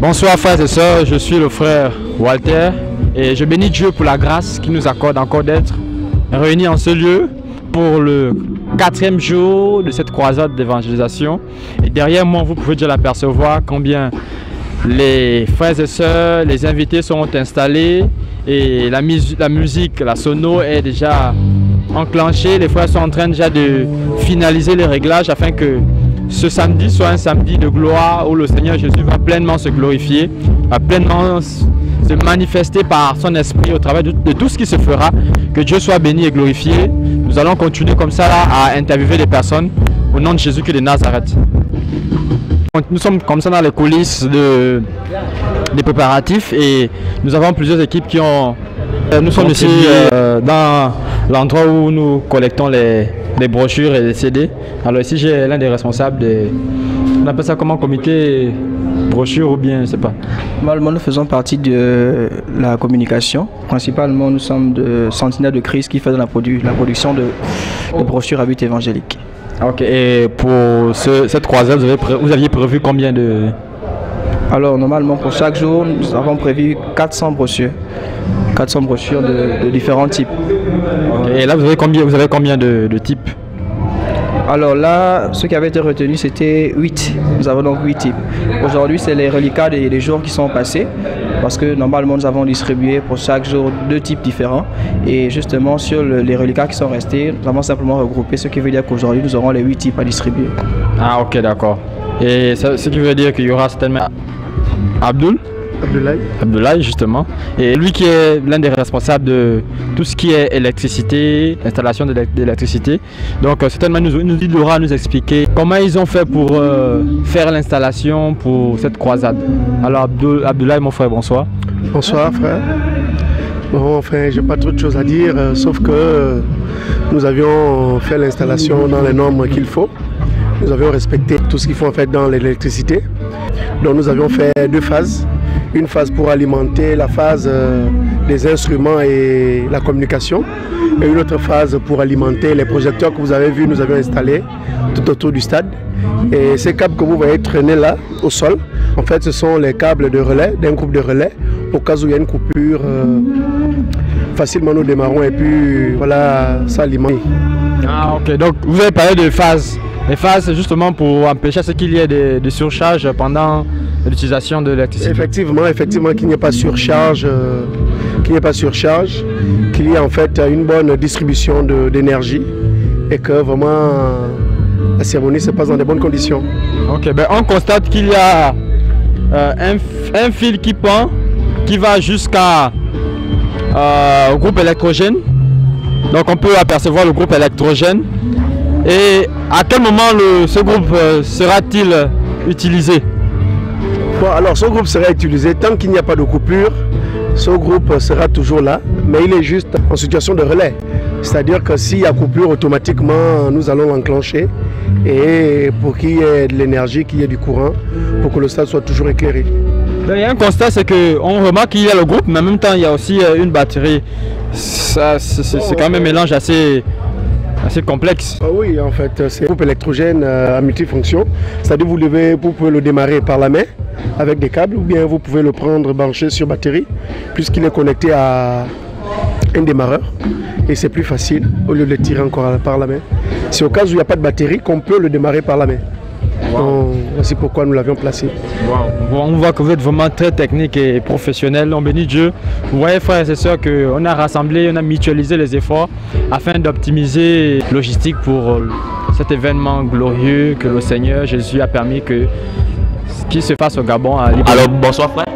Bonsoir frères et sœurs, je suis le frère Walter et je bénis Dieu pour la grâce qu'il nous accorde encore d'être réunis en ce lieu pour le 4e jour de cette croisade d'évangélisation. Et derrière moi, vous pouvez déjà l'apercevoir combien les frères et sœurs, les invités sont installés et la musique, la sono est déjà enclenchée. Les frères sont en train déjà de finaliser les réglages afin que ce samedi soit un samedi de gloire où le Seigneur Jésus va pleinement se glorifier, va pleinement se manifester par son esprit au travers de tout ce qui se fera. Que Dieu soit béni et glorifié. Nous allons continuer comme ça là, à interviewer des personnes au nom de Jésus-Christ de Nazareth. Nous sommes comme ça dans les coulisses des préparatifs et nous avons plusieurs équipes qui ont... Nous sommes ici dans l'endroit où nous collectons les brochures et les CD. Alors ici j'ai l'un des responsables on appelle ça comment, comité brochure ou bien je ne sais pas. Normalement nous faisons partie de la communication. Principalement nous sommes de Sentinelle de Christ qui fait de la production de brochures à but évangélique. Ok, et pour cette croisade vous aviez prévu combien de... Alors normalement pour chaque jour nous avons prévu 400 brochures. 400 brochures de différents types. Okay. Et là vous avez combien de types? Alors là, ce qui avait été retenu c'était 8. Nous avons donc 8 types. Aujourd'hui c'est les reliquats des jours qui sont passés. Parce que normalement nous avons distribué pour chaque jour 2 types différents. Et justement sur les reliquats qui sont restés, nous avons simplement regroupé. Ce qui veut dire qu'aujourd'hui nous aurons les 8 types à distribuer. Ah ok, d'accord. Et ce qui veut dire qu'il y aura certainement Abdoulaye justement, et lui qui est l'un des responsables de tout ce qui est électricité, installation d'électricité. Donc certainement il aura à nous expliquer comment ils ont fait pour faire l'installation pour cette croisade. Alors Abdoulaye mon frère, bonsoir. Bonsoir frère. Bon, enfin j'ai pas trop de choses à dire, sauf que nous avions fait l'installation dans les normes qu'il faut. Nous avions respecté tout ce qu'il faut en fait dans l'électricité. Donc nous avions fait 2 phases. Une phase pour alimenter la phase des instruments et la communication. Et une autre phase pour alimenter les projecteurs que vous avez vus, nous avions installés tout autour du stade. Et ces câbles que vous voyez traîner là, au sol, en fait ce sont les câbles de relais, d'un groupe de relais. Au cas où il y a une coupure, facilement nous démarrons et puis voilà, ça alimente. Ah ok, donc vous avez parlé de phases. Les phases, c'est justement pour empêcher ce qu'il y ait de surcharge pendant l'utilisation de l'électricité. Effectivement, qu'il n'y ait pas surcharge, qu'il y ait en fait une bonne distribution d'énergie et que vraiment la cérémonie se passe dans de bonnes conditions. Ok, ben on constate qu'il y a un fil qui pend, qui va jusqu'à au groupe électrogène. Donc on peut apercevoir le groupe électrogène. Et à quel moment ce groupe sera-t-il utilisé? Bon, alors ce groupe sera utilisé tant qu'il n'y a pas de coupure. Ce groupe sera toujours là, mais il est juste en situation de relais. C'est-à-dire que s'il y a coupure, automatiquement nous allons l'enclencher. Et pour qu'il y ait de l'énergie, qu'il y ait du courant, pour que le stade soit toujours éclairé. Il y a un constat, c'est qu'on remarque qu'il y a le groupe, mais en même temps il y a aussi une batterie. C'est quand même un mélange assez complexe. Oui, en fait, c'est un groupe électrogène à multifonction. C'est-à-dire vous pouvez le démarrer par la main avec des câbles ou bien vous pouvez le prendre branché sur batterie puisqu'il est connecté à un démarreur et c'est plus facile au lieu de le tirer encore par la main. C'est au cas où il n'y a pas de batterie qu'on peut le démarrer par la main. Wow. Voici pourquoi nous l'avions placé. Wow. Bon, on voit que vous êtes vraiment très technique et professionnel. On bénit Dieu. Vous voyez frères et sœurs qu'on a rassemblé, on a mutualisé les efforts afin d'optimiser la logistique pour cet événement glorieux que le Seigneur Jésus a permis qu'il se fasse au Gabon. Alors bonsoir frère.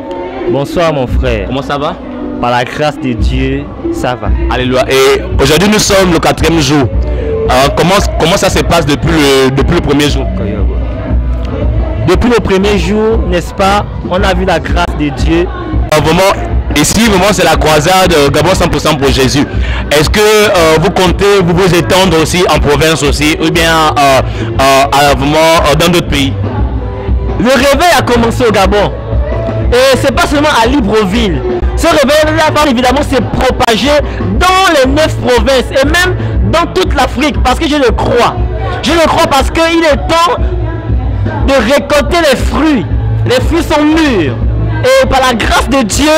Bonsoir mon frère. Comment ça va? Par la grâce de Dieu, ça va. Alléluia. Et aujourd'hui nous sommes le 4e jour. Alors, comment ça se passe depuis le premier jour? Depuis le premier jour, n'est-ce pas, on a vu la grâce de Dieu. Ici, c'est la croisade Gabon 100% pour Jésus. Est-ce que vous comptez vous étendre aussi en province aussi, ou bien dans d'autres pays? Le réveil a commencé au Gabon. Et c'est pas seulement à Libreville. Ce réveil-là va évidemment se propager dans les 9 provinces et même dans toute l'Afrique, parce que je le crois. Je le crois parce qu'il est temps de récolter les fruits. Les fruits sont mûrs. Et par la grâce de Dieu,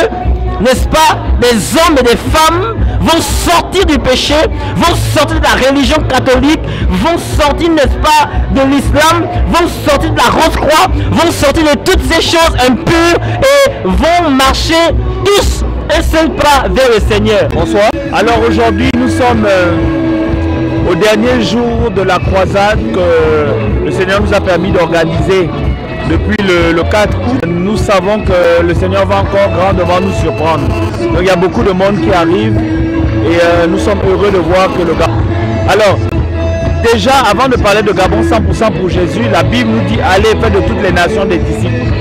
n'est-ce pas, des hommes et des femmes vont sortir du péché, vont sortir de la religion catholique, vont sortir, n'est-ce pas, de l'islam, vont sortir de la Rose-Croix, vont sortir de toutes ces choses impures et vont marcher tous un seul pas vers le Seigneur. Bonsoir. Alors aujourd'hui, nous sommes au dernier jour de la croisade que le Seigneur nous a permis d'organiser depuis le 4 août. Nous savons que le Seigneur va encore grandement nous surprendre. Donc il y a beaucoup de monde qui arrive et nous sommes heureux de voir que le Gabon... Alors, déjà avant de parler de Gabon 100% pour Jésus, la Bible nous dit allez faire de toutes les nations des disciples.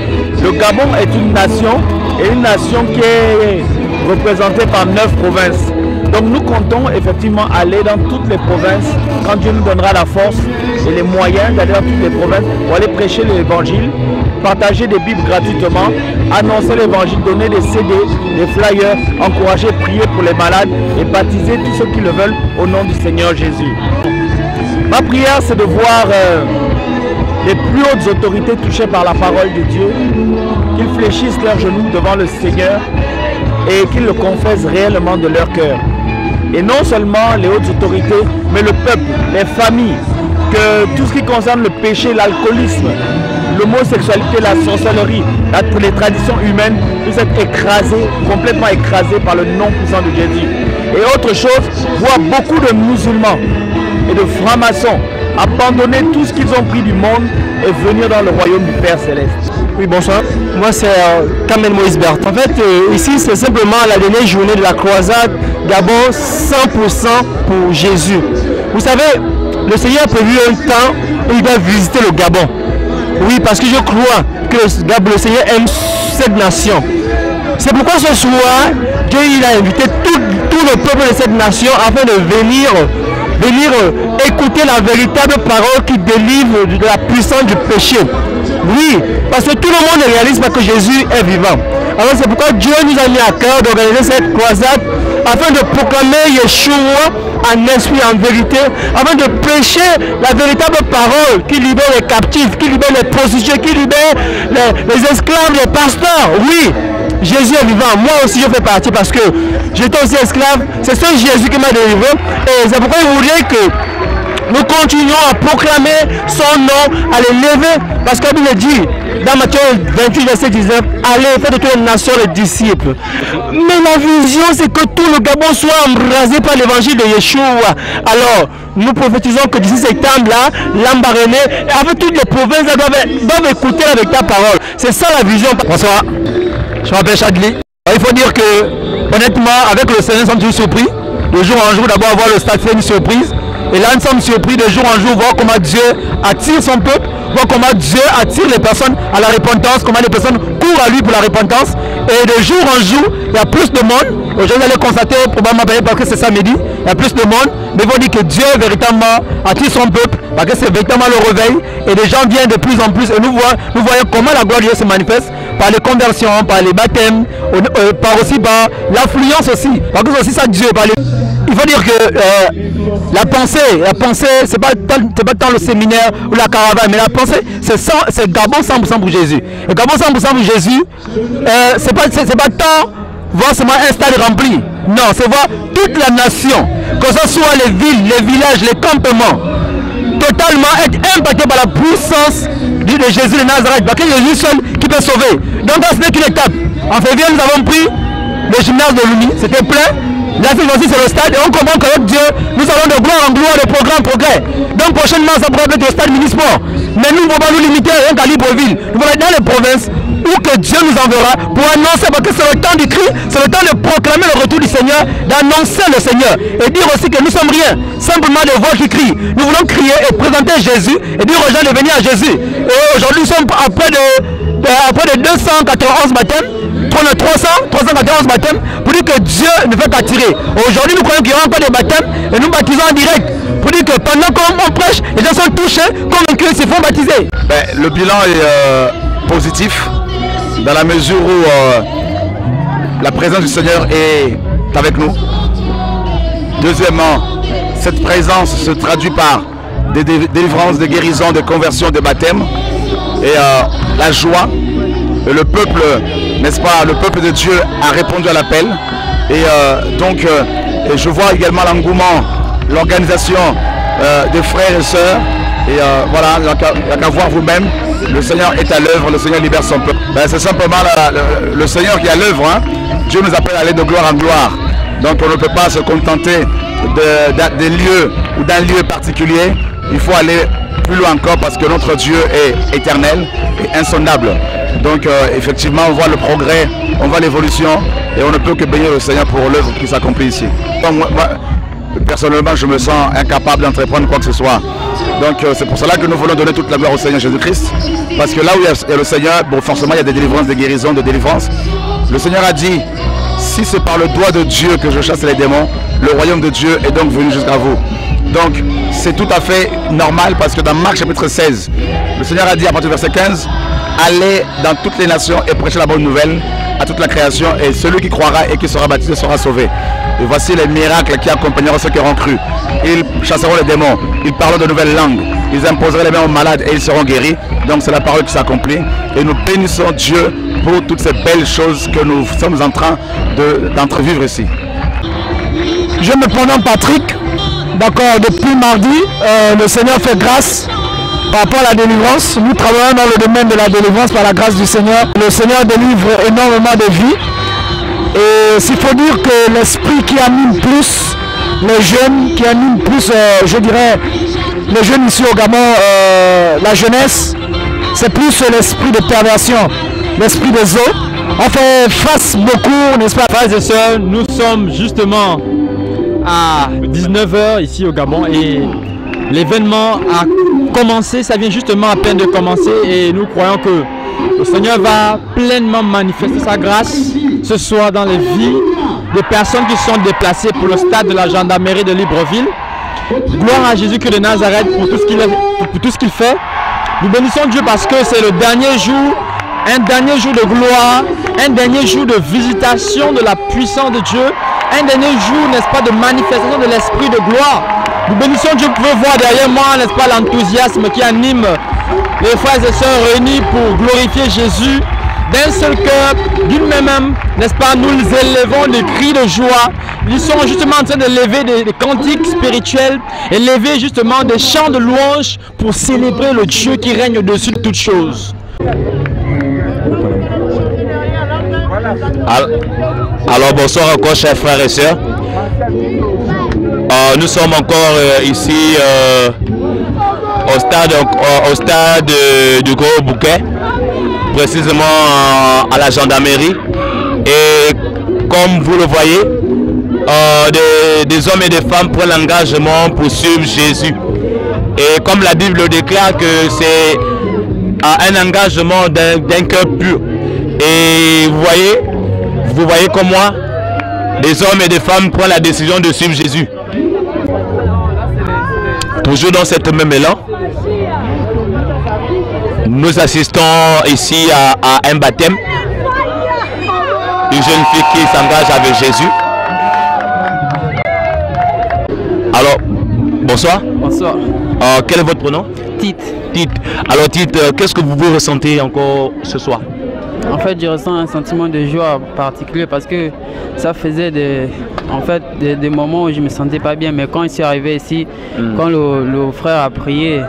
Le Gabon est une nation et une nation qui est représentée par 9 provinces. Donc nous comptons effectivement aller dans toutes les provinces quand Dieu nous donnera la force et les moyens d'aller dans toutes les provinces pour aller prêcher l'évangile, partager des Bibles gratuitement, annoncer l'évangile, donner des CD, des flyers, encourager, prier pour les malades et baptiser tous ceux qui le veulent au nom du Seigneur Jésus. Ma prière, c'est de voir les plus hautes autorités touchées par la parole de Dieu, qu'ils fléchissent leurs genoux devant le Seigneur et qu'ils le confessent réellement de leur cœur. Et non seulement les hautes autorités, mais le peuple, les familles, que tout ce qui concerne le péché, l'alcoolisme, l'homosexualité, la sorcellerie, les traditions humaines puissent être écrasées, complètement écrasées par le nom puissant de Jésus. Et autre chose, voir beaucoup de musulmans et de francs-maçons abandonner tout ce qu'ils ont pris du monde et venir dans le royaume du Père Céleste. Oui, bonsoir. Moi, c'est Kamel Moïse Berthe. En fait, ici, c'est simplement la dernière journée de la croisade Gabon 100% pour Jésus. Vous savez, le Seigneur a prévu un temps où il va visiter le Gabon. Oui, parce que je crois que le Seigneur aime cette nation. C'est pourquoi ce soir, Dieu il a invité tout le peuple de cette nation afin de venir écouter la véritable parole qui délivre de la puissance du péché. Oui, parce que tout le monde ne réalise pas que Jésus est vivant. Alors c'est pourquoi Dieu nous a mis à cœur d'organiser cette croisade afin de proclamer Yeshua en esprit, en vérité, afin de prêcher la véritable parole qui libère les captifs, qui libère les prostituées, qui libère les esclaves, les pasteurs. Oui, Jésus est vivant. Moi aussi je fais partie parce que j'étais aussi esclave. C'est ce Jésus qui m'a délivré. Et c'est pourquoi il voudrait que nous continuons à proclamer son nom, à l'élever, parce que la Bible dit dans Matthieu 28, verset 19, allez faire de toutes les nations les disciples. Mais la vision, c'est que tout le Gabon soit embrasé par l'évangile de Yeshua. Alors, nous prophétisons que d'ici septembre-là, l'Ambaréné, avec toutes les provinces, doivent écouter la véritable parole. C'est ça la vision. Bonsoir, je m'appelle Chadli. Il faut dire que, honnêtement, avec le Seigneur, nous sommes toujours surpris. De jour en jour, d'abord, voir le stade fait une surprise. Et là, nous sommes surpris de jour en jour, voir comment Dieu attire son peuple, voir comment Dieu attire les personnes à la repentance, comment les personnes courent à lui pour la repentance. Et de jour en jour, il y a plus de monde. Aujourd'hui, vous allez constater, probablement parce que c'est samedi, il y a plus de monde. Mais il faut dire que Dieu véritablement attire son peuple, parce que c'est véritablement le réveil. Et les gens viennent de plus en plus. Et nous voyons comment la gloire de Dieu se manifeste par les conversions, par les baptêmes, par aussi par l'affluence aussi. Parce que c'est aussi ça Dieu. Il faut dire que la pensée, c'est pas tant le séminaire ou la caravane, mais la pensée, c'est Gabon 100% pour Jésus. Et Gabon 100% pour Jésus, c'est pas tant voir seulement un stade rempli. Non, c'est voir toute la nation, que ce soit les villes, les villages, les campements, totalement être impacté par la puissance de Jésus de Nazareth. Parce que Jésus seul qui peut sauver. Donc ce n'est qu'une étape. En février, nous avons pris le gymnase de Lumi, c'était plein. La ville aussi c'est le stade et on comprend qu'avec Dieu, nous allons de gloire en gloire, de progrès en progrès. Donc prochainement ça pourrait être le stade Minisport. Mais nous ne pouvons pas nous limiter à rien qu'à Libreville. Nous allons être dans les provinces où que Dieu nous enverra pour annoncer, parce que c'est le temps du cri, c'est le temps de proclamer le retour du Seigneur, d'annoncer le Seigneur. Et dire aussi que nous sommes rien, simplement des voix qui crient. Nous voulons crier et présenter Jésus et dire aux gens de venir à Jésus. Et aujourd'hui nous sommes à près de 291 baptêmes. 391 baptêmes pour dire que Dieu ne fait qu'attirer. Aujourd'hui, nous croyons qu'il y aura encore des baptêmes et nous baptisons en direct pour dire que pendant qu'on prêche, les gens sont touchés, convaincus, ils se font baptiser. Le bilan est positif dans la mesure où la présence du Seigneur est avec nous. Deuxièmement, cette présence se traduit par des délivrances, des guérisons, des conversions, des baptêmes et la joie. Et le peuple n'est-ce pas, le peuple de Dieu a répondu à l'appel. Et et je vois également l'engouement, l'organisation des frères et sœurs. Et voilà, il n'y a qu'à voir vous-même. Le Seigneur est à l'œuvre, le Seigneur libère son peuple. Ben, c'est simplement le Seigneur qui est à l'œuvre. Hein. Dieu nous appelle à aller de gloire en gloire. Donc on ne peut pas se contenter des lieux ou d'un lieu particulier. Il faut aller plus loin encore parce que notre Dieu est éternel et insondable. Donc effectivement on voit le progrès, on voit l'évolution et on ne peut que bénir le Seigneur pour l'œuvre qui s'accomplit ici. Donc moi, personnellement je me sens incapable d'entreprendre quoi que ce soit. Donc c'est pour cela que nous voulons donner toute la gloire au Seigneur Jésus-Christ. Parce que là où il y a le Seigneur, bon forcément il y a des délivrances, des guérisons, des délivrances. Le Seigneur a dit, si c'est par le doigt de Dieu que je chasse les démons, le royaume de Dieu est donc venu jusqu'à vous. Donc c'est tout à fait normal parce que dans Marc chapitre 16, le Seigneur a dit à partir du verset 15, allez dans toutes les nations et prêchez la bonne nouvelle à toute la création et celui qui croira et qui sera baptisé sera sauvé. Et voici les miracles qui accompagneront ceux qui auront cru. Ils chasseront les démons, ils parleront de nouvelles langues, ils imposeront les mains aux malades et ils seront guéris. Donc c'est la parole qui s'accomplit et nous bénissons Dieu pour toutes ces belles choses que nous sommes en train d'entrevivre ici. Je me prénomme Patrick. D'accord, depuis mardi, le Seigneur fait grâce par rapport à la délivrance. Nous travaillons dans le domaine de la délivrance par la grâce du Seigneur. Le Seigneur délivre énormément de vies. Et s'il faut dire que l'esprit qui anime plus les jeunes, qui anime plus, je dirais, les jeunes ici au Gabon, la jeunesse, c'est plus l'esprit de perversion, l'esprit des eaux. On fait face beaucoup, n'est-ce pas? Frères et sœurs, nous sommes justement à 19 h ici au Gabon et l'événement a commencé, ça vient justement à peine de commencer et nous croyons que le Seigneur va pleinement manifester sa grâce ce soir dans les vies des personnes qui sont déplacées pour le stade de la gendarmerie de Libreville. Gloire à Jésus de Nazareth pour tout ce qu'il fait. Nous bénissons Dieu parce que c'est le dernier jour, un dernier jour de gloire, un dernier jour de visitation de la puissance de Dieu, un dernier jour, n'est-ce pas, de manifestation de l'esprit de gloire. Nous bénissons Dieu, vous pouvez voir derrière moi, n'est-ce pas, l'enthousiasme qui anime les frères et sœurs réunis pour glorifier Jésus d'un seul cœur, d'une même âme, n'est-ce pas, nous élevons des cris de joie. Ils sont justement en train de lever des cantiques spirituels et lever justement des chants de louange pour célébrer le Dieu qui règne au-dessus de toutes choses. Alors bonsoir encore chers frères et sœurs. Nous sommes encore ici au stade du Gros Bouquet, précisément à la gendarmerie. Et comme vous le voyez, des hommes et des femmes prennent l'engagement pour suivre Jésus. Et comme la Bible le déclare que c'est un engagement d'un cœur pur. Et vous voyez comme moi, des hommes et des femmes prennent la décision de suivre Jésus. Toujours dans cette même élan, nous assistons ici à un baptême. Une jeune fille qui s'engage avec Jésus. Alors, bonsoir. Bonsoir. Quel est votre prénom? Tite. Tite. Alors Tite, qu'est-ce que vous ressentez encore ce soir? En fait, je ressens un sentiment de joie particulier parce que ça faisait des moments où je me sentais pas bien. Mais quand je suis arrivé ici, quand le frère a prié,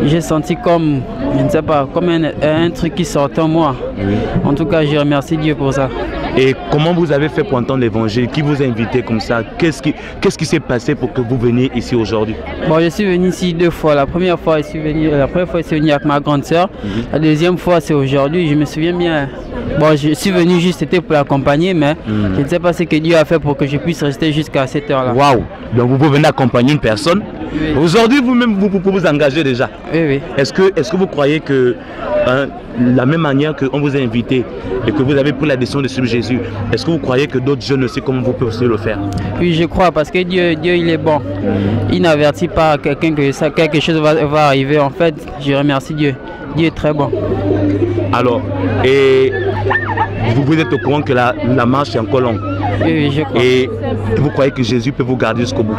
j'ai senti comme, je ne sais pas, comme un truc qui sortait en moi. En tout cas, je remercie Dieu pour ça. Et comment vous avez fait pour entendre l'évangile? Qui vous a invité comme ça? Qu'est-ce qui s'est passé pour que vous veniez ici aujourd'hui? Bon, je suis venu ici 2 fois. La première fois, je suis venu avec ma grande soeur. La deuxième fois, c'est aujourd'hui. Je me souviens bien. Bon, je suis venu juste pour l'accompagner, mais je ne sais pas ce que Dieu a fait pour que je puisse rester jusqu'à cette heure-là. Waouh! Donc vous venez accompagner une personne. Oui. Aujourd'hui, vous-même, vous pouvez vous engager déjà. Oui, oui. Est-ce que vous croyez que la même manière qu'on vous a invité et que vous avez pris la décision de suivre Jésus, est-ce que vous croyez que d'autres jeunes aussi comme vous peuvent aussi le faire? Oui, je crois, parce que Dieu il est bon. Il n'avertit pas quelqu'un que quelque chose va arriver. En fait, je remercie Dieu. Dieu est très bon. Alors, et vous êtes au courant que la marche est encore longue? Oui, je crois. Et vous croyez que Jésus peut vous garder jusqu'au bout?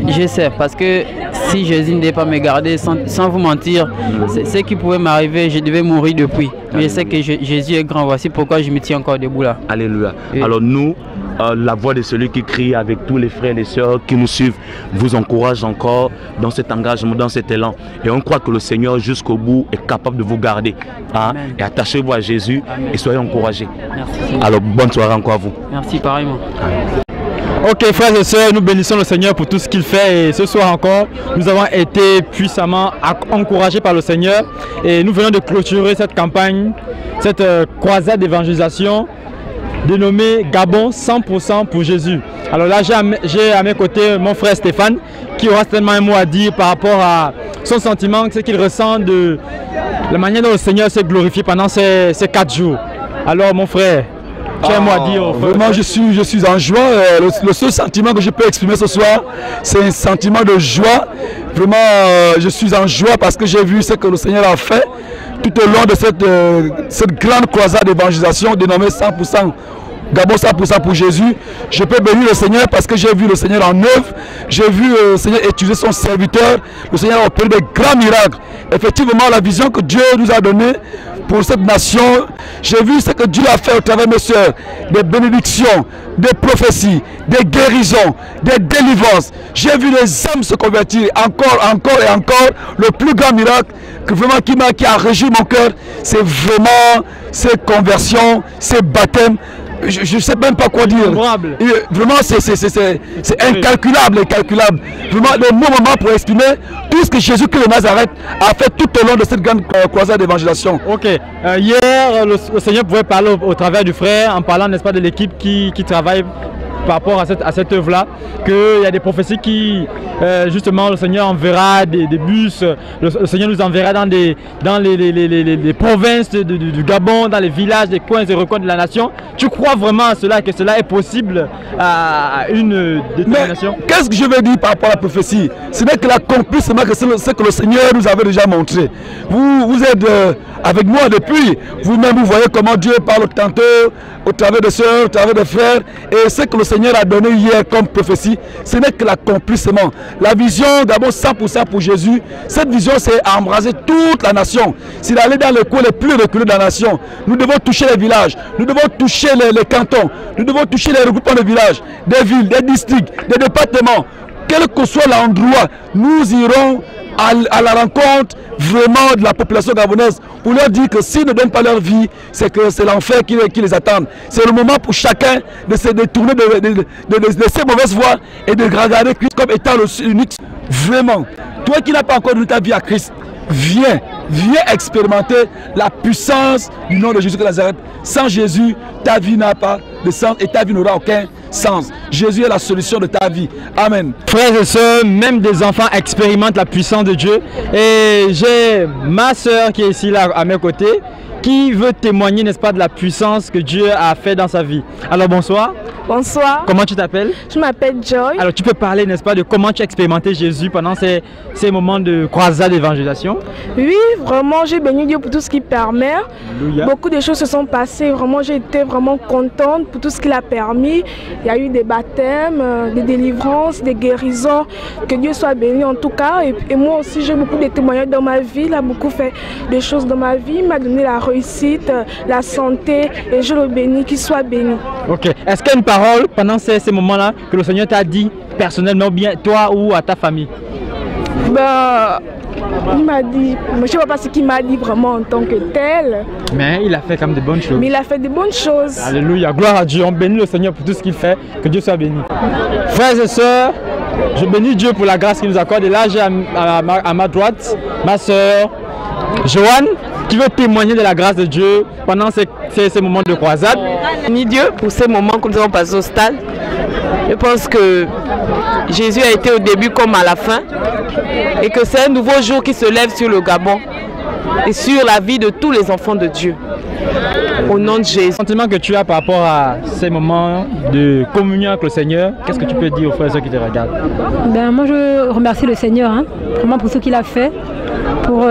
Je sais, parce que si Jésus ne devait pas me garder, sans vous mentir, ce qui pouvait m'arriver, je devais mourir depuis. Mais je sais que Jésus est grand, voici pourquoi je me tiens encore debout là. Alléluia. Oui. Alors nous, la voix de celui qui crie avec tous les frères et les sœurs qui nous suivent, vous encourage encore dans cet engagement, dans cet élan. Et on croit que le Seigneur jusqu'au bout est capable de vous garder. Hein? Et attachez-vous à Jésus. Amen. Et soyez encouragés. Merci. Alors bonne soirée encore à vous. Merci pareillement. Ok frères et sœurs, nous bénissons le Seigneur pour tout ce qu'il fait et ce soir encore, nous avons été puissamment encouragés par le Seigneur et nous venons de clôturer cette campagne, cette croisade d'évangélisation dénommée Gabon 100% pour Jésus. Alors là j'ai à mes côtés mon frère Stéphane qui aura certainement un mot à dire par rapport à son sentiment, ce qu'il ressent de la manière dont le Seigneur s'est glorifié pendant ces 4 jours. Alors mon frère, tu as un mot à dire? Vraiment, je suis en joie. Le seul sentiment que je peux exprimer ce soir, c'est un sentiment de joie. Vraiment, je suis en joie parce que j'ai vu ce que le Seigneur a fait tout au long de cette grande croisade d'évangélisation dénommée 100%. Gabon 100% pour Jésus. Je peux bénir le Seigneur parce que j'ai vu le Seigneur en œuvre. J'ai vu le Seigneur utiliser son serviteur. Le Seigneur a opéré de grands miracles. Effectivement, la vision que Dieu nous a donnée pour cette nation, j'ai vu ce que Dieu a fait au travers de mes soeurs. Des bénédictions, des prophéties, des guérisons, des délivrances. J'ai vu les âmes se convertir encore et encore. Le plus grand miracle que vraiment qui a régi mon cœur, c'est vraiment ces conversions, ces baptêmes. Je ne sais même pas quoi dire. Vraiment, c'est incalculable, incalculable. Vraiment, le bon moment pour exprimer tout ce que Jésus-Christ de Nazareth a fait tout au long de cette grande croisade d'évangélisation. Ok. Hier, le Seigneur pouvait parler au travers du frère, en parlant, n'est-ce pas, de l'équipe qui travaille par rapport à cette œuvre-là, qu'il y a des prophéties qui, justement, le Seigneur enverra des bus, le Seigneur nous enverra dans les provinces du Gabon, dans les villages, des coins et recoins de la nation. Tu crois vraiment à cela, que cela est possible à une détermination? Mais qu'est-ce que je veux dire par rapport à la prophétie? Ce n'est que l'accomplissement que ce que le Seigneur nous avait déjà montré. Vous êtes avec moi depuis, vous-même vous voyez comment Dieu parle tantôt au travers de sœurs, au travers de frères, et ce que le Seigneur a donné hier comme prophétie, ce n'est que l'accomplissement. La vision d'abord 100% pour Jésus, cette vision c'est embraser toute la nation. C'est d'aller dans les coins les plus reculés de la nation. Nous devons toucher les villages, nous devons toucher les cantons, nous devons toucher les regroupements de villages, des villes, des districts, des départements. Quel que soit l'endroit, nous irons à la rencontre vraiment de la population gabonaise pour leur dire que s'ils ne donnent pas leur vie, c'est que c'est l'enfer qui les attend. C'est le moment pour chacun de se détourner de ces mauvaises voies et de regarder Christ comme étant l'unique. Vraiment, toi qui n'as pas encore donné ta vie à Christ, viens expérimenter la puissance du nom de Jésus de Nazareth. Sans Jésus, ta vie n'a pas de sens et ta vie n'aura aucun sens. Jésus est la solution de ta vie. Amen. Frères et sœurs, même des enfants expérimentent la puissance de Dieu. Et j'ai ma sœur qui est ici là à mes côtés, qui veut témoigner, n'est-ce pas, de la puissance que Dieu a fait dans sa vie. Alors bonsoir. Bonsoir. Comment tu t'appelles? Je m'appelle Joy. Alors tu peux parler, n'est-ce pas, de comment tu as expérimenté Jésus pendant ces moments de croisade d'évangélisation? Oui, vraiment, j'ai béni Dieu pour tout ce qu'il permet. Alléluia. Beaucoup de choses se sont passées. Vraiment, j'ai été vraiment contente pour tout ce qu'il a permis. Il y a eu des baptêmes, des délivrances, des guérisons. Que Dieu soit béni en tout cas. Et moi aussi, j'ai beaucoup de témoignages dans ma vie. Il a beaucoup fait des choses dans ma vie. Il m'a donné la réussite, la santé. Et je le bénis, qu'il soit béni. Ok. Est-ce qu'il y a une parole pendant ces moments-là que le Seigneur t'a dit personnellement, ou bien toi ou à ta famille? Il m'a dit, je ne sais pas ce qu'il m'a dit vraiment en tant que tel. Mais il a fait quand même de bonnes choses. Mais il a fait de bonnes choses. Alléluia, gloire à Dieu. On bénit le Seigneur pour tout ce qu'il fait. Que Dieu soit béni. Frères et sœurs, je bénis Dieu pour la grâce qu'il nous accorde. Et là, j'ai à ma droite ma sœur Joanne, qui veut témoigner de la grâce de Dieu pendant ces moments de croisade. Bénis Dieu pour ces moments que nous avons passés au stade. Je pense que Jésus a été au début comme à la fin et que c'est un nouveau jour qui se lève sur le Gabon et sur la vie de tous les enfants de Dieu. Au nom de Jésus. Le sentiment que tu as par rapport à ces moments de communion avec le Seigneur, qu'est-ce que tu peux dire aux frères et ceux qui te regardent? Moi je remercie le Seigneur, vraiment pour ce qu'il a fait, pour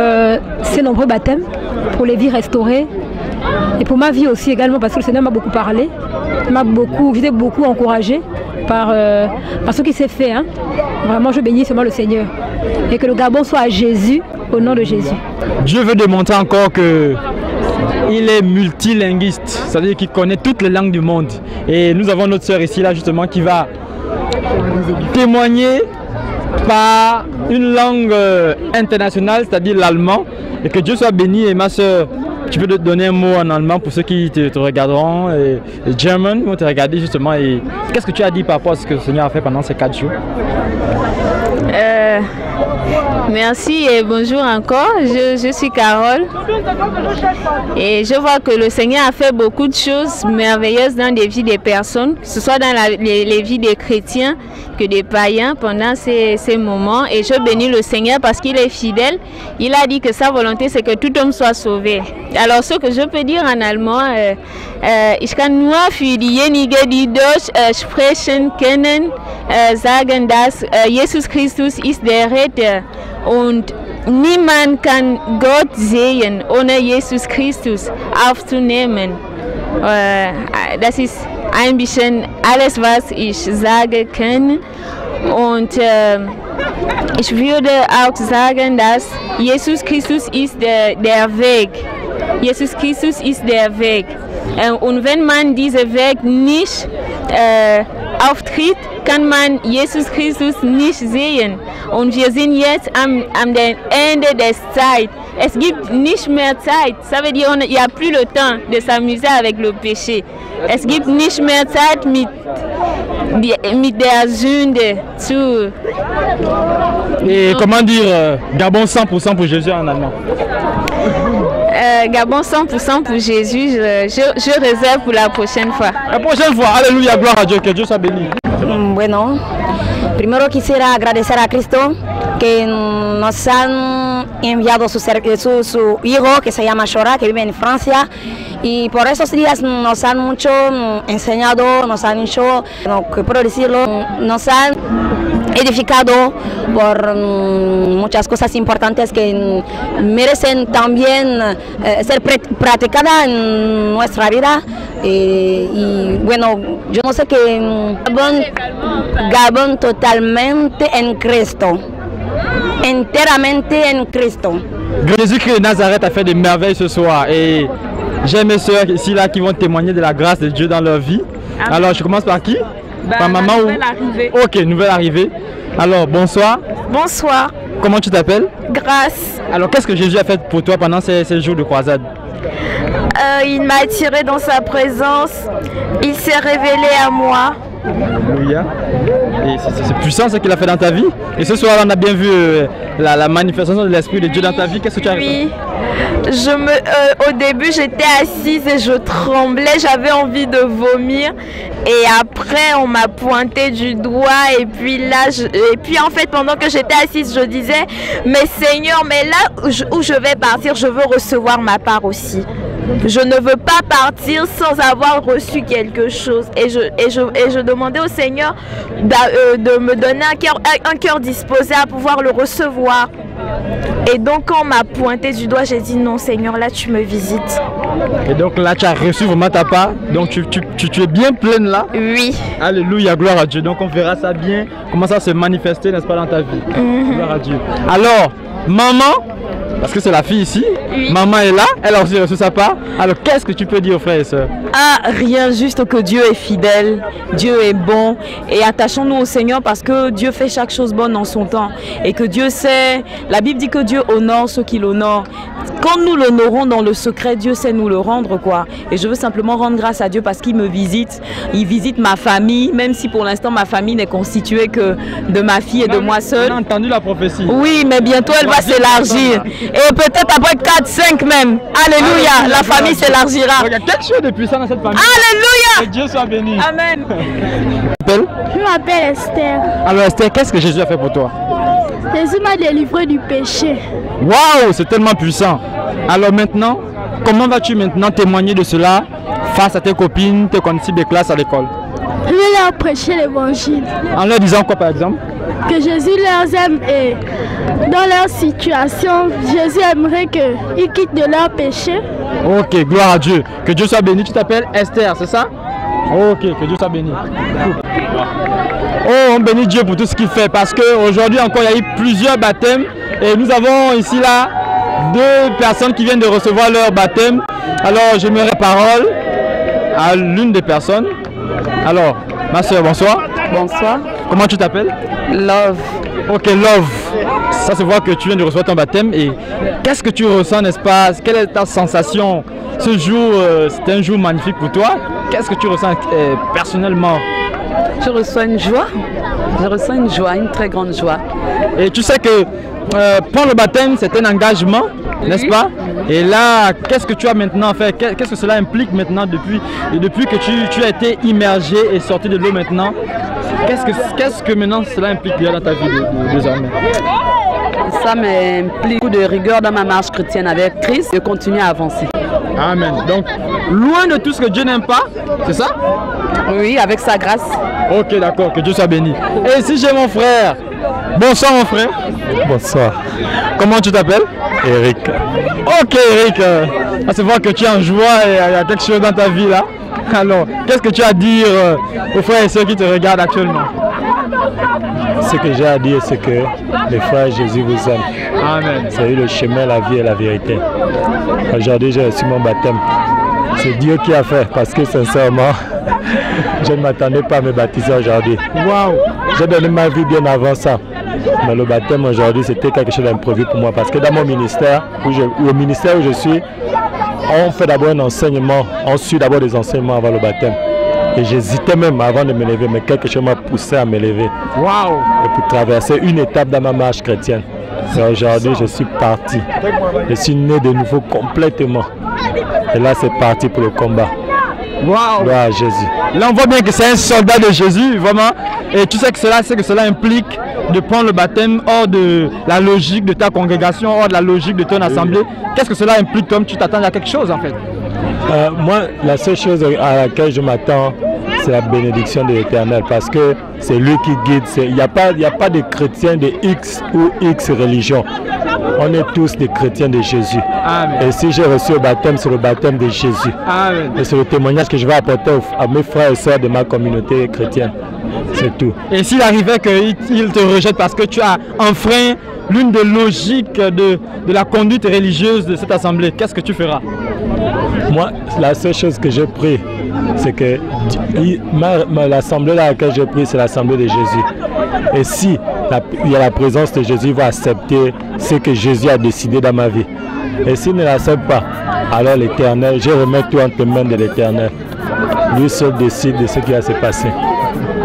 ces nombreux baptêmes, pour les vies restaurées, et pour ma vie aussi également, parce que le Seigneur m'a beaucoup parlé, j'étais beaucoup encouragée par ce qui s'est fait. Hein. Vraiment, je bénis seulement le Seigneur. Et que le Gabon soit à Jésus, au nom de Jésus. Dieu veut démontrer encore qu'il est multilinguiste, c'est-à-dire qu'il connaît toutes les langues du monde. Et nous avons notre sœur ici, là, justement, qui va témoigner par une langue internationale, c'est-à-dire l'allemand. Et que Dieu soit béni. Et ma sœur, tu peux te donner un mot en allemand pour ceux qui te regarderont, et German, vont te regarder justement. Et qu'est-ce que tu as dit par rapport à ce que le Seigneur a fait pendant ces 4 jours? Merci et bonjour encore, je suis Carole et je vois que le Seigneur a fait beaucoup de choses merveilleuses dans les vies des personnes, que ce soit dans les vies des chrétiens que des païens pendant ces moments, et je bénis le Seigneur parce qu'il est fidèle. Il a dit que sa volonté c'est que tout homme soit sauvé. Alors ce que je peux dire en allemand, ich kann nur für diejenigen, die Deutsch sprechen können, sagen, dass Jesus Christus ist der Retter und niemand kann Gott sehen, ohne Jesus Christus aufzunehmen. Das ist ein bisschen alles, was ich sagen kann. Und ich würde auch sagen, dass Jesus Christus ist der Weg. Jesus Christus ist der Weg. Und wenn man diesen Weg nicht auftritt, kann man Jesus Christus nicht sehen. Und wir sind jetzt am Ende der Zeit. Es gibt nicht mehr Zeit. Ça veut dire qu'il n'y a plus le temps de s'amuser avec le péché. Es gibt nicht mehr Zeit mit der Sünde zu. Et comment dire Gabon 100% pour Jésus en allemand? Gabon 100% pour Jésus, je réserve pour la prochaine fois. La prochaine fois, alléluia, gloire à Dieu, que Dieu soit béni. Bueno, primero quisiera agradecer a Cristo que nos han enviado su hijo que se llama Shora, que vive en Francia, y por esos días nos han mucho enseñado, nos han hecho, que puedo decirlo, nos han edificado por muchas cosas importantes que merecen también ser practicadas en nuestra vida. Y bueno, yo no sé que Gabon totalmente en Cristo, enteramente en Cristo. Jésus-Christ de Nazareth a fait des merveilles ce soir, et j'ai mes soeurs ici là qui vont témoigner de la grâce de Dieu dans leur vie. Amen. Alors je commence par qui? Par maman ou? Nouvelle arrivée. Ok, nouvelle arrivée. Alors bonsoir. Bonsoir. Comment tu t'appelles? Grâce. Alors qu'est-ce que Jésus a fait pour toi pendant ces jours de croisade? Il m'a attiré dans sa présence, il s'est révélé à moi. Alléluia. Et c'est puissant ce qu'il a fait dans ta vie. Et ce soir on a bien vu la manifestation de l'Esprit de Dieu dans ta vie. Qu'est-ce que tu as fait? Au début j'étais assise et je tremblais, j'avais envie de vomir. Et après on m'a pointé du doigt, et puis là, en fait pendant que j'étais assise je disais, mais Seigneur, mais là où je vais partir, je veux recevoir ma part aussi. Je ne veux pas partir sans avoir reçu quelque chose. Et je demandais au Seigneur de me donner un cœur disposé à pouvoir le recevoir. Et donc quand on m'a pointé du doigt, j'ai dit non Seigneur, là tu me visites. Et donc là tu as reçu vraiment ta part. Donc tu es bien pleine là. Oui. Alléluia, gloire à Dieu. Donc on verra ça bien, comment ça se manifester, n'est-ce pas, dans ta vie. Gloire à Dieu. Alors, maman, parce que c'est la fille ici, oui. Maman est là, elle a aussi reçu sa part. Alors qu'est-ce que tu peux dire aux frères et sœurs? Ah, rien, juste que Dieu est fidèle, Dieu est bon, et attachons-nous au Seigneur parce que Dieu fait chaque chose bonne en son temps, et que Dieu sait, la Bible dit que Dieu honore ceux qui l'honorent. Quand nous l'honorons dans le secret, Dieu sait nous le rendre, quoi. Et je veux simplement rendre grâce à Dieu parce qu'il me visite, il visite ma famille, même si pour l'instant ma famille n'est constituée que de ma fille et de moi seule. On a entendu la prophétie. Oui, mais bientôt elle va s'élargir. Et peut-être après 4-5 même. Alléluia, la famille s'élargira. Il y a quelque chose de puissant dans cette famille. Alléluia. Que Dieu soit béni. Amen. Je m'appelle Esther. Alors Esther, qu'est-ce que Jésus a fait pour toi? Jésus m'a délivré du péché. Waouh, c'est tellement puissant. Alors maintenant, comment vas-tu maintenant témoigner de cela face à tes copines, tes condisciples de classe à l'école? Je vais leur prêcher l'évangile. En leur disant quoi par exemple? Que Jésus leur aime, et dans leur situation, Jésus aimerait qu'ils quittent de leur péché Ok, gloire à Dieu. Que Dieu soit béni. Tu t'appelles Esther, c'est ça? Ok, que Dieu soit béni. Oh, on bénit Dieu pour tout ce qu'il fait parce qu'aujourd'hui encore il y a eu plusieurs baptêmes et nous avons ici là 2 personnes qui viennent de recevoir leur baptême. Alors j'aimerais parole à l'une des personnes. Alors, ma soeur, bonsoir. Bonsoir. Comment tu t'appelles? Love. Ok, Love. Ça se voit que tu viens de recevoir ton baptême et qu'est-ce que tu ressens, n'est-ce pas? Quelle est ta sensation? Ce jour, c'est un jour magnifique pour toi. Qu'est-ce que tu ressens personnellement? Je ressens une joie. Je ressens une joie, une très grande joie. Et tu sais que prendre le baptême, c'est un engagement, n'est-ce pas? Et là, qu'est-ce que tu as maintenant fait? Qu'est-ce que cela implique maintenant depuis que tu as été immergé et sorti de l'eau maintenant? Qu'est-ce que maintenant cela implique dans ta vie désormais? Ça m'implique beaucoup de rigueur dans ma marche chrétienne avec Christ et continuer à avancer. Amen. Donc, loin de tout ce que Dieu n'aime pas, c'est ça? Oui, avec sa grâce. Ok, d'accord, que Dieu soit béni. Et ici j'ai mon frère. Bonsoir mon frère. Bonsoir. Comment tu t'appelles? Eric. Ok Eric, ça se voit que tu es en joie et il y a quelque chose dans ta vie là. Alors, qu'est-ce que tu as à dire aux frères et ceux qui te regardent actuellement? Ce que j'ai à dire, c'est que les frères, Jésus vous aime. Amen. C'est le chemin, la vie et la vérité. Aujourd'hui, j'ai reçu mon baptême. C'est Dieu qui a fait, parce que sincèrement, je ne m'attendais pas à me baptiser aujourd'hui. Wow. J'ai donné ma vie bien avant ça. Mais le baptême aujourd'hui, c'était quelque chose d'imprévu pour moi. Parce que dans mon ministère, au ministère où je suis, on fait d'abord un enseignement, on suit d'abord des enseignements avant le baptême. Et j'hésitais même avant de me lever, mais quelque chose m'a poussé à me lever. Wow. Et pour traverser une étape dans ma marche chrétienne. Et aujourd'hui, je suis parti. Je suis né de nouveau complètement. Et là, c'est parti pour le combat. Wow. Gloire à Jésus. Là, on voit bien que c'est un soldat de Jésus, vraiment. Et tu sais que cela implique de prendre le baptême hors de la logique de ta congrégation, hors de la logique de ton assemblée. Qu'est-ce que cela implique comme tu t'attends à quelque chose en fait? Moi, la seule chose à laquelle je m'attends, c'est la bénédiction de l'Éternel, parce que c'est lui qui guide. Il n'y a pas de chrétiens de X ou X religion. On est tous des chrétiens de Jésus. Amen. Et si j'ai reçu le baptême, c'est le baptême de Jésus. Amen. Et c'est le témoignage que je vais apporter à mes frères et sœurs de ma communauté chrétienne. C'est tout. Et s'il arrivait qu'il te rejette parce que tu as enfreint l'une des logiques de la conduite religieuse de cette assemblée, qu'est-ce que tu feras? Moi, la seule chose que j'ai pris, c'est que l'assemblée à laquelle j'ai pris, c'est l'assemblée de Jésus. Et si il y a la présence de Jésus, il va accepter ce que Jésus a décidé dans ma vie. Et s'il ne l'accepte pas, alors l'Éternel, je remets tout entre les mains de l'Éternel. Lui seul décide de ce qui va se passer.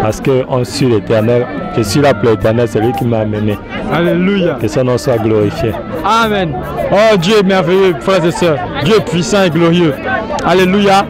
Parce qu'on suit l'Éternel. Je suis là pour l'Éternel, c'est lui qui m'a amené. Alléluia. Que son nom soit glorifié. Amen. Oh Dieu est merveilleux, frères et sœurs. Dieu est puissant et glorieux. Alléluia.